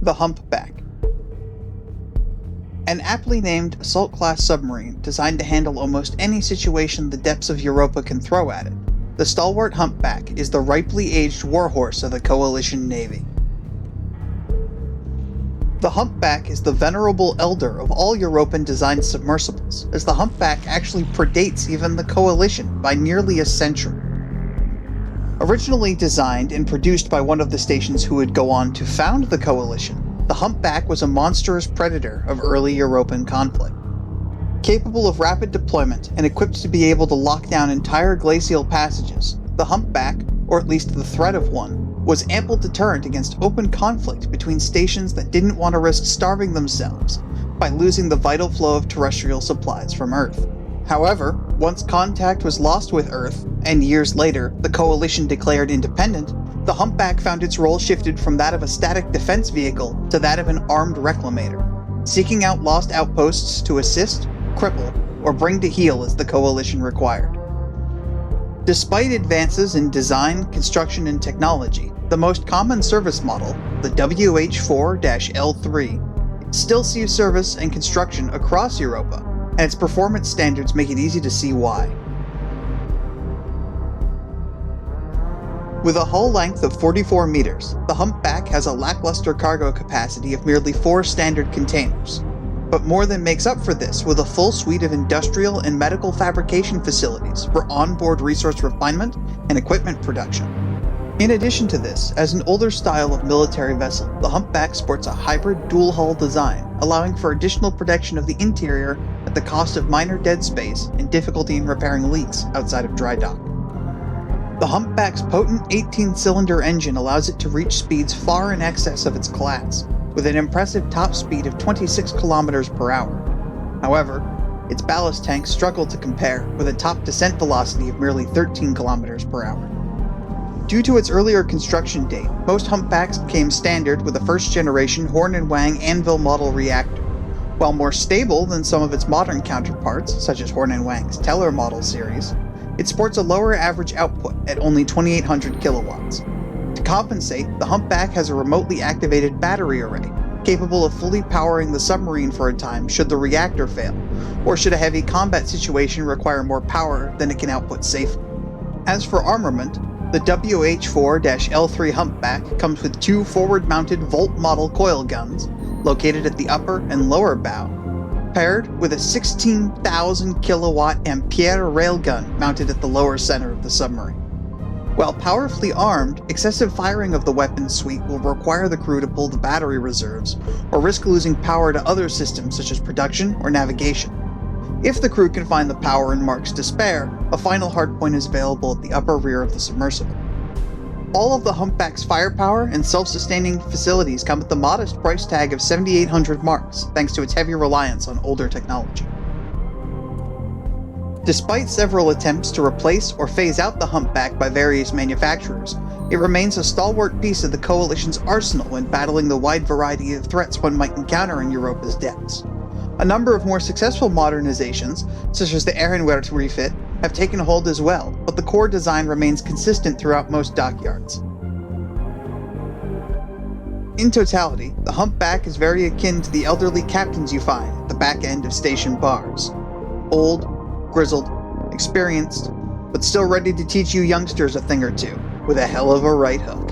The Humpback. An aptly named assault-class submarine designed to handle almost any situation the depths of Europa can throw at it, the stalwart Humpback is the ripely aged warhorse of the Coalition Navy. The Humpback is the venerable elder of all Europan-designed submersibles, as the Humpback actually predates even the Coalition by nearly a century. Originally designed and produced by one of the stations who would go on to found the Coalition, the Humpback was a monstrous predator of early Europan conflict. Capable of rapid deployment and equipped to be able to lock down entire glacial passages, the Humpback, or at least the threat of one, was ample deterrent against open conflict between stations that didn't want to risk starving themselves by losing the vital flow of terrestrial supplies from Earth. However, once contact was lost with Earth, and years later the Coalition declared independent, the Humpback found its role shifted from that of a static defense vehicle to that of an armed reclamator, seeking out lost outposts to assist, cripple, or bring to heel as the Coalition required. Despite advances in design, construction, and technology, the most common service model, the WH4-L3, still sees service and construction across Europa, and its performance standards make it easy to see why. With a hull length of 44 meters, the Humpback has a lackluster cargo capacity of merely 4 standard containers, but more than makes up for this with a full suite of industrial and medical fabrication facilities for onboard resource refinement and equipment production. In addition to this, as an older style of military vessel, the Humpback sports a hybrid dual-hull design, allowing for additional protection of the interior at the cost of minor dead space and difficulty in repairing leaks outside of dry dock. The Humpback's potent 18-cylinder engine allows it to reach speeds far in excess of its class, with an impressive top speed of 26 km per hour. However, its ballast tanks struggle to compare, with a top descent velocity of merely 13 km per hour. Due to its earlier construction date, most Humpbacks came standard with a first-generation Horn and Wang anvil model reactor. While more stable than some of its modern counterparts, such as Horn and Wang's Teller model series, it sports a lower average output at only 2,800 kilowatts. To compensate, the Humpback has a remotely activated battery array, capable of fully powering the submarine for a time should the reactor fail, or should a heavy combat situation require more power than it can output safely. As for armament, the WH4-L3 Humpback comes with 2 forward-mounted Volt model coil guns, located at the upper and lower bow, paired with a 16,000 kilowatt Ampere railgun mounted at the lower center of the submarine. While powerfully armed, excessive firing of the weapons suite will require the crew to pull the battery reserves, or risk losing power to other systems such as production or navigation. If the crew can find the power and marks to spare, a final hardpoint is available at the upper rear of the submersible. All of the Humpback's firepower and self-sustaining facilities come at the modest price tag of 7,800 marks, thanks to its heavy reliance on older technology. Despite several attempts to replace or phase out the Humpback by various manufacturers, it remains a stalwart piece of the Coalition's arsenal when battling the wide variety of threats one might encounter in Europa's depths. A number of more successful modernizations, such as the Ehrenwert refit, have taken hold as well, but the core design remains consistent throughout most dockyards. In totality, the Humpback is very akin to the elderly captains you find at the back end of station bars. Old, grizzled, experienced, but still ready to teach you youngsters a thing or two, with a hell of a right hook.